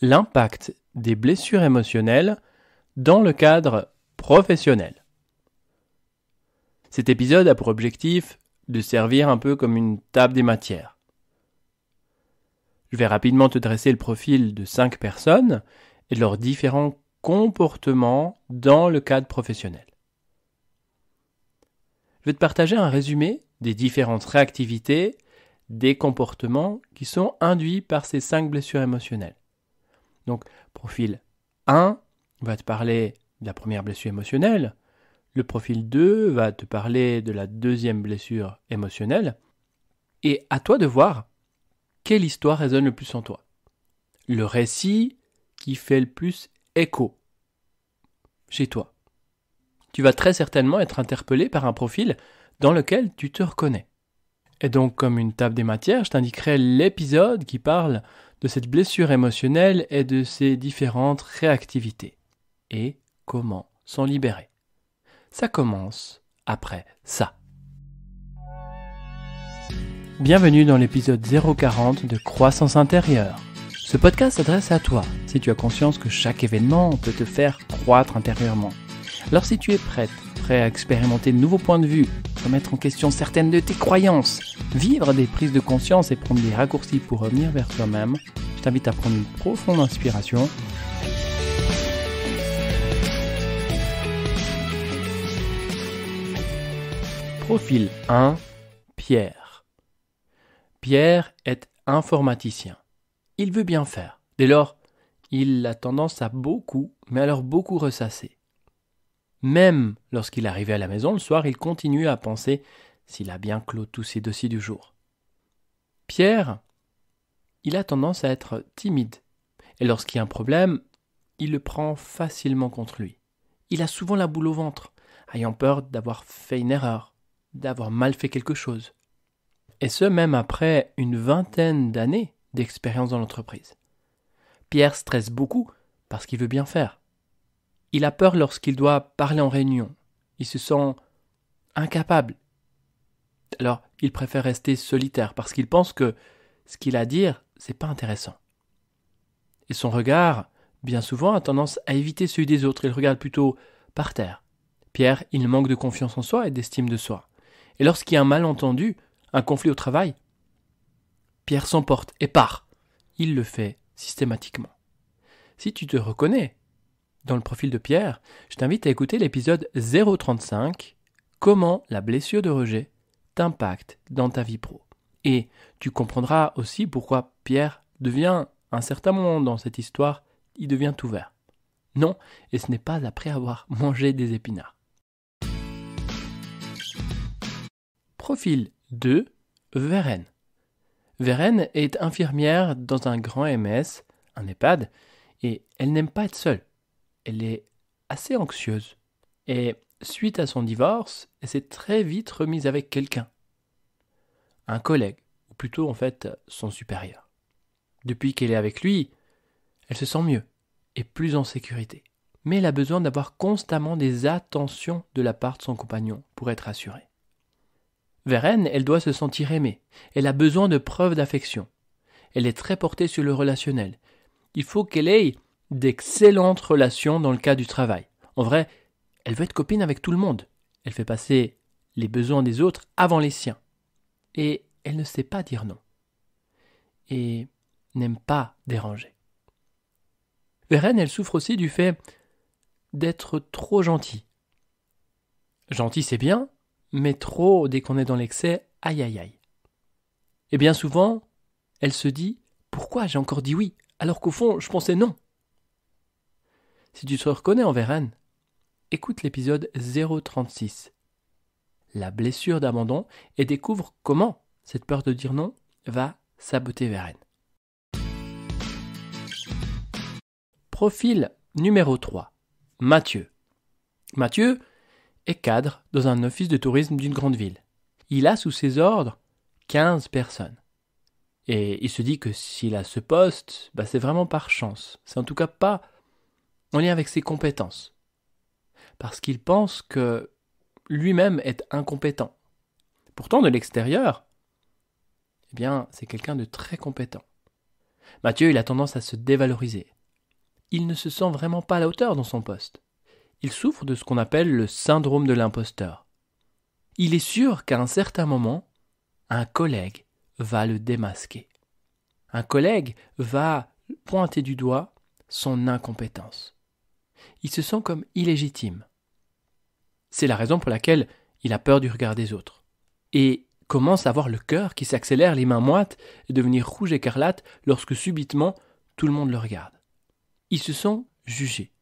l'impact des blessures émotionnelles dans le cadre professionnel. Cet épisode a pour objectif de servir un peu comme une table des matières. Je vais rapidement te dresser le profil de 5 personnes et de leurs différents comportements dans le cadre professionnel. Je vais te partager un résumé des différentes réactivités, des comportements qui sont induits par ces 5 blessures émotionnelles. Donc, profil 1 va te parler de la première blessure émotionnelle. Le profil 2 va te parler de la deuxième blessure émotionnelle. Et à toi de voir quelle histoire résonne le plus en toi. Le récit qui fait le plus écho chez toi. Tu vas très certainement être interpellé par un profil dans lequel tu te reconnais. Et donc, comme une table des matières, je t'indiquerai l'épisode qui parle de cette blessure émotionnelle et de ses différentes réactivités. Et comment s'en libérer. Ça commence après ça. Bienvenue dans l'épisode 040 de Croissance intérieure. Ce podcast s'adresse à toi si tu as conscience que chaque événement peut te faire croître intérieurement. Alors si tu es prêt à expérimenter de nouveaux points de vue, remettre en question certaines de tes croyances, vivre des prises de conscience et prendre des raccourcis pour revenir vers toi-même, je t'invite à prendre une profonde inspiration. Profil 1, Pierre. Pierre est informaticien. Il veut bien faire. Dès lors, il a tendance à beaucoup, mais alors beaucoup ressasser. Même lorsqu'il est arrivé à la maison le soir, il continue à penser s'il a bien clos tous ses dossiers du jour. Pierre, il a tendance à être timide. Et lorsqu'il y a un problème, il le prend facilement contre lui. Il a souvent la boule au ventre, ayant peur d'avoir fait une erreur, d'avoir mal fait quelque chose. Et ce, même après une vingtaine d'années d'expérience dans l'entreprise. Pierre stresse beaucoup parce qu'il veut bien faire. Il a peur lorsqu'il doit parler en réunion. Il se sent incapable. Alors, il préfère rester solitaire parce qu'il pense que ce qu'il a à dire, c'est pas intéressant. Et son regard, bien souvent, a tendance à éviter celui des autres. Il regarde plutôt par terre. Pierre, il manque de confiance en soi et d'estime de soi. Et lorsqu'il y a un malentendu, un conflit au travail, Pierre s'emporte et part. Il le fait systématiquement. Si tu te reconnais dans le profil de Pierre, je t'invite à écouter l'épisode 035 « Comment la blessure de rejet t'impacte dans ta vie pro ». Et tu comprendras aussi pourquoi Pierre devient, à un certain moment dans cette histoire, il devient tout vert. Non, et ce n'est pas après avoir mangé des épinards. Profil 2, Vérène. Vérène est infirmière dans un grand MS, un EHPAD, et elle n'aime pas être seule. Elle est assez anxieuse. Et suite à son divorce, elle s'est très vite remise avec quelqu'un. Un collègue, ou plutôt en fait son supérieur. Depuis qu'elle est avec lui, elle se sent mieux et plus en sécurité. Mais elle a besoin d'avoir constamment des attentions de la part de son compagnon pour être assurée. Vérène, elle doit se sentir aimée. Elle a besoin de preuves d'affection. Elle est très portée sur le relationnel. Il faut qu'elle ait d'excellentes relations dans le cadre du travail. En vrai, elle veut être copine avec tout le monde. Elle fait passer les besoins des autres avant les siens. Et elle ne sait pas dire non. Et n'aime pas déranger. Vérène, elle souffre aussi du fait d'être trop gentille. Gentil, c'est bien, mais trop, dès qu'on est dans l'excès, aïe aïe aïe. Et bien souvent, elle se dit « Pourquoi j'ai encore dit oui, alors qu'au fond, je pensais non ?» Si tu te reconnais en Vérène, écoute l'épisode 036, la blessure d'abandon, et découvre comment cette peur de dire non va saboter Vérène. Profil numéro 3, Mathieu. Mathieu est cadre dans un office de tourisme d'une grande ville. Il a sous ses ordres 15 personnes. Et il se dit que s'il a ce poste, c'est vraiment par chance. C'est en tout cas pas en lien avec ses compétences. Parce qu'il pense que lui-même est incompétent. Pourtant, de l'extérieur, c'est quelqu'un de très compétent. Mathieu, il a tendance à se dévaloriser. Il ne se sent vraiment pas à la hauteur dans son poste. Il souffre de ce qu'on appelle le syndrome de l'imposteur. Il est sûr qu'à un certain moment, un collègue va le démasquer. Un collègue va pointer du doigt son incompétence. Il se sent comme illégitime. C'est la raison pour laquelle il a peur du regard des autres. Et commence à avoir le cœur qui s'accélère, les mains moites, et devenir rouge écarlate lorsque subitement tout le monde le regarde. Il se sent jugé.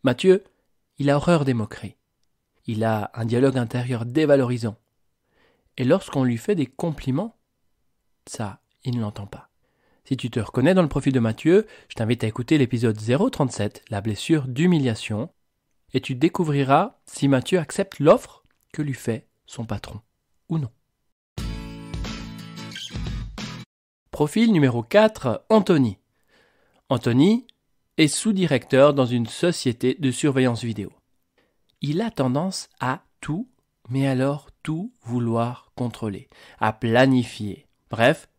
Mathieu, il a horreur des moqueries. Il a un dialogue intérieur dévalorisant. Et lorsqu'on lui fait des compliments, ça, il ne l'entend pas. Si tu te reconnais dans le profil de Mathieu, je t'invite à écouter l'épisode 037, la blessure d'humiliation, et tu découvriras si Mathieu accepte l'offre que lui fait son patron ou non. Profil numéro 4, Anthony. Anthony est sous-directeur dans une société de surveillance vidéo. Il a tendance à tout, mais alors tout vouloir contrôler, à planifier. Bref,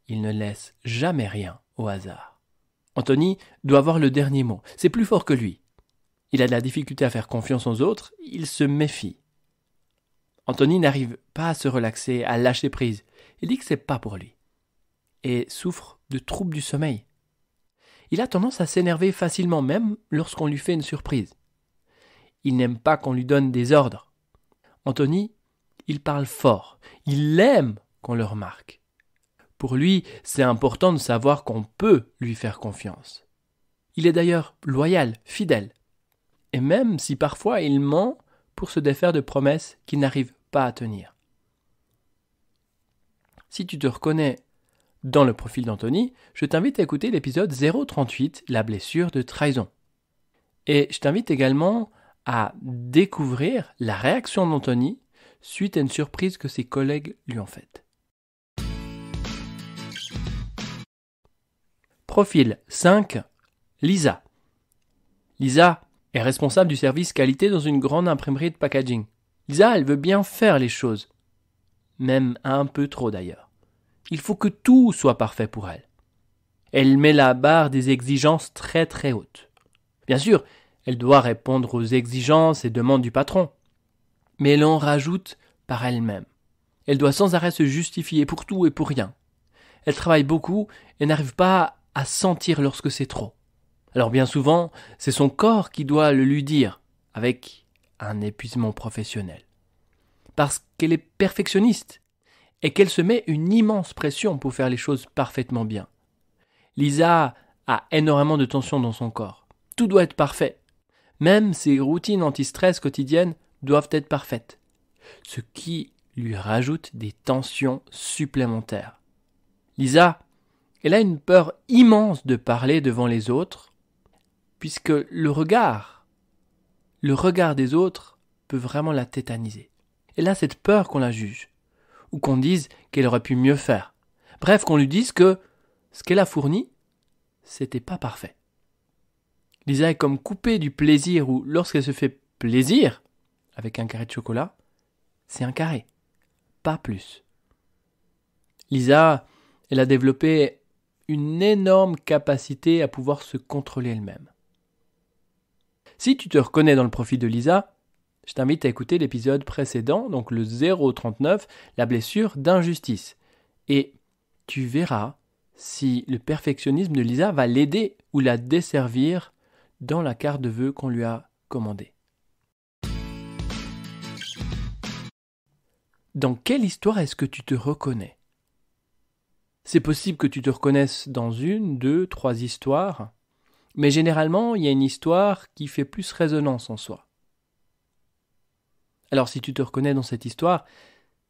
il ne laisse jamais rien au hasard. Anthony doit avoir le dernier mot. C'est plus fort que lui. Il a de la difficulté à faire confiance aux autres. Il se méfie. Anthony n'arrive pas à se relaxer, à lâcher prise. Il dit que c'est pas pour lui. Et souffre de troubles du sommeil. Il a tendance à s'énerver facilement, même lorsqu'on lui fait une surprise. Il n'aime pas qu'on lui donne des ordres. Anthony, il parle fort. Il aime qu'on le remarque. Pour lui, c'est important de savoir qu'on peut lui faire confiance. Il est d'ailleurs loyal, fidèle. Et même si parfois il ment pour se défaire de promesses qu'il n'arrive pas à tenir. Si tu te reconnais dans le profil d'Anthony, je t'invite à écouter l'épisode 038, la blessure de trahison. Et je t'invite également à découvrir la réaction d'Anthony suite à une surprise que ses collègues lui ont faite. Profil 5, Lisa. Lisa est responsable du service qualité dans une grande imprimerie de packaging. Lisa, elle veut bien faire les choses, même un peu trop d'ailleurs. Il faut que tout soit parfait pour elle. Elle met la barre des exigences très très hautes. Bien sûr, elle doit répondre aux exigences et demandes du patron, mais elle en rajoute par elle-même. Elle doit sans arrêt se justifier pour tout et pour rien. Elle travaille beaucoup et n'arrive pas à sentir lorsque c'est trop. Alors bien souvent, c'est son corps qui doit le lui dire, avec un épuisement professionnel. Parce qu'elle est perfectionniste et qu'elle se met une immense pression pour faire les choses parfaitement bien. Lisa a énormément de tension dans son corps. Tout doit être parfait. Même ses routines anti-stress quotidiennes doivent être parfaites. Ce qui lui rajoute des tensions supplémentaires. Lisa, elle a une peur immense de parler devant les autres, puisque le regard des autres peut vraiment la tétaniser. Elle a cette peur qu'on la juge, ou qu'on dise qu'elle aurait pu mieux faire. Bref, qu'on lui dise que ce qu'elle a fourni, c'était pas parfait. Lisa est comme coupée du plaisir où, lorsqu'elle se fait plaisir, avec un carré de chocolat, c'est un carré, pas plus. Lisa, elle a développé une énorme capacité à pouvoir se contrôler elle-même. Si tu te reconnais dans le profil de Lisa, je t'invite à écouter l'épisode précédent, donc le 039, la blessure d'injustice. Et tu verras si le perfectionnisme de Lisa va l'aider ou la desservir dans la carte de vœux qu'on lui a commandée. Dans quelle histoire est-ce que tu te reconnais ? C'est possible que tu te reconnaisses dans 1, 2, 3 histoires, mais généralement, il y a une histoire qui fait plus résonance en soi. Alors si tu te reconnais dans cette histoire,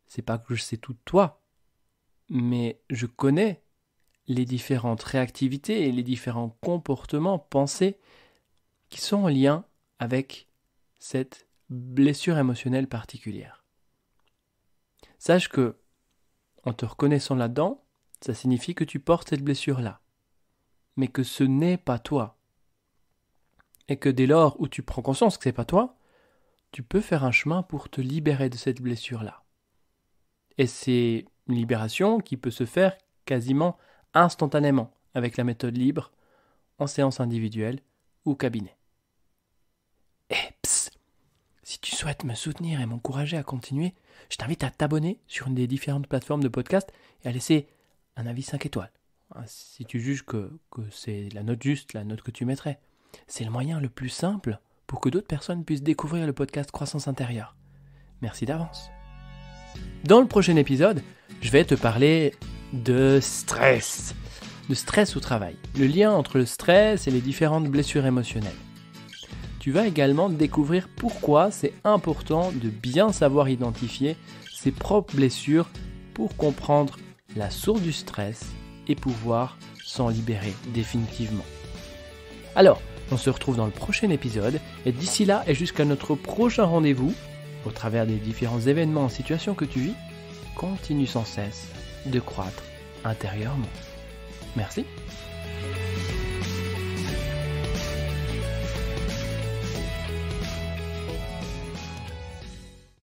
c'est pas que je sais tout de toi, mais je connais les différentes réactivités et les différents comportements, pensées qui sont en lien avec cette blessure émotionnelle particulière. Sache que, en te reconnaissant là-dedans, ça signifie que tu portes cette blessure-là, mais que ce n'est pas toi. Et que dès lors où tu prends conscience que ce n'est pas toi, tu peux faire un chemin pour te libérer de cette blessure-là. Et c'est une libération qui peut se faire quasiment instantanément, avec la méthode libre, en séance individuelle ou cabinet. Si tu souhaites me soutenir et m'encourager à continuer, je t'invite à t'abonner sur une des différentes plateformes de podcast et à laisser un avis 5 étoiles. Si tu juges que c'est la note juste, la note que tu mettrais. C'est le moyen le plus simple pour que d'autres personnes puissent découvrir le podcast Croissance Intérieure. Merci d'avance. Dans le prochain épisode, je vais te parler de stress au travail, le lien entre le stress et les différentes blessures émotionnelles. Tu vas également découvrir pourquoi c'est important de bien savoir identifier ses propres blessures pour comprendre la source du stress et pouvoir s'en libérer définitivement. Alors, on se retrouve dans le prochain épisode et d'ici là et jusqu'à notre prochain rendez-vous, au travers des différents événements en situation que tu vis, continue sans cesse de croître intérieurement. Merci.